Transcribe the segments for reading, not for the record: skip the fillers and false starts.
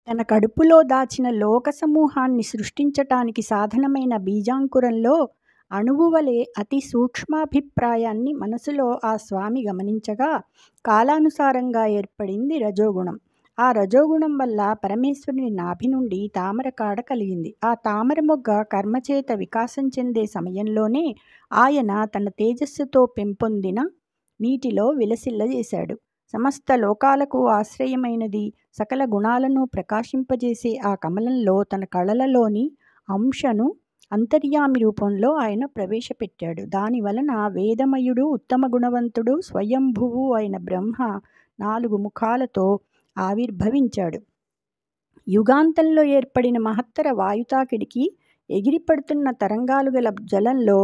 తన కడుపులో దాచిన లోక సమూహాన్ని సృష్టించటానికి సాధనమైన బీజాంకురంలో అణువువలె అతి సూక్ష్మాభిప్రాయాన్ని మనసులో ఆ స్వామి గమనించగా కాలానుసారంగా ఏర్పడింది రజోగుణం. ఆ రజోగుణం వల్ల పరమేశ్వరుని నాభి నుండి తామర కాడ కలిగింది. ఆ తామర మొగ్గ కర్మచేత వికాసం చెందే సమయంలోనే ఆయన తన తేజస్సుతో పెంపొందిన నీటిలో విలసిల్లజేశాడు. సమస్త లోకాలకు ఆశ్రయమైనది, సకల గుణాలను ప్రకాశింపజేసే ఆ కమలంలో తన కళలలోని అంశను అంతర్యామి రూపంలో ఆయన ప్రవేశపెట్టాడు. దానివలన వేదమయుడు, ఉత్తమ గుణవంతుడు, స్వయంభువు అయిన బ్రహ్మ 4 ముఖాలతో ఆవిర్భవించాడు. యుగాంతంలో ఏర్పడిన మహత్తర వాయుతాకిడికి ఎగిరిపడుతున్న తరంగాలు గల జలంలో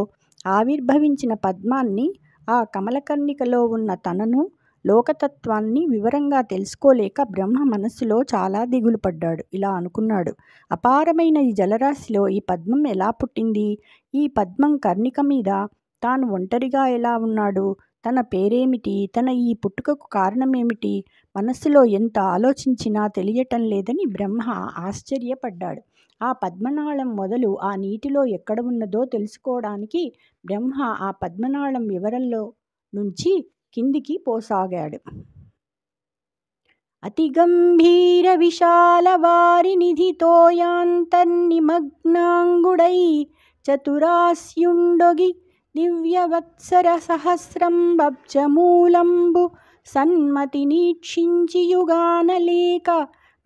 ఆవిర్భవించిన పద్మాన్ని, ఆ కమలకర్ణికలో ఉన్న తనను, లోకతత్వాన్ని వివరంగా తెలుసుకోలేక బ్రహ్మ మనస్సులో చాలా దిగులు పడ్డాడు. ఇలా అనుకున్నాడు: అపారమైన ఈ జలరాశిలో ఈ పద్మం ఎలా పుట్టింది? ఈ పద్మం కర్ణిక మీద తాను ఒంటరిగా ఎలా ఉన్నాడు? తన పేరేమిటి? తన ఈ పుట్టుకకు కారణమేమిటి? మనస్సులో ఎంత ఆలోచించినా తెలియటం లేదని బ్రహ్మ ఆశ్చర్యపడ్డాడు. ఆ పద్మనాళం మొదలు ఆ నీటిలో ఎక్కడ ఉన్నదో తెలుసుకోవడానికి బ్రహ్మ ఆ పద్మనాళం వివరంలో నుంచి కిందికి పోసాగాడు. అతి గంభీర విశాల వారి నిధితోయాంతర్నిమగ్నాంగుడై చతురాస్యుండొగి దివ్యవత్సర సహస్రంబబ్జమూలంబు సన్మతి నీక్షించి యుగానలేక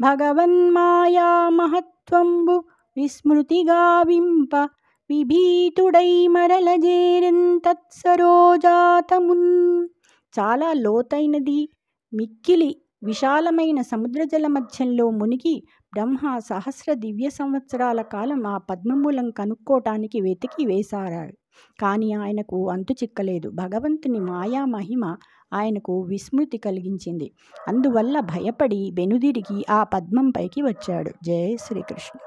భగవన్మాయా మహత్వంబు విస్మృతిగావింప విభీతుడై మరలజేరెన్ తత్సరోజాతమున్. చాలా లోతైనది, మిక్కిలి విశాలమైన సముద్రజల మధ్యంలో మునిగి బ్రహ్మ సహస్ర దివ్య సంవత్సరాల కాలం ఆ పద్మమూలం కనుక్కోటానికి వెతికి వేసారాడు. కానీ ఆయనకు అంతు చిక్కలేదు. భగవంతుని మాయా మహిమ ఆయనకు విస్మృతి కలిగించింది. అందువల్ల భయపడి వెనుదిరిగి ఆ పద్మంపైకి వచ్చాడు. జయ శ్రీకృష్ణ.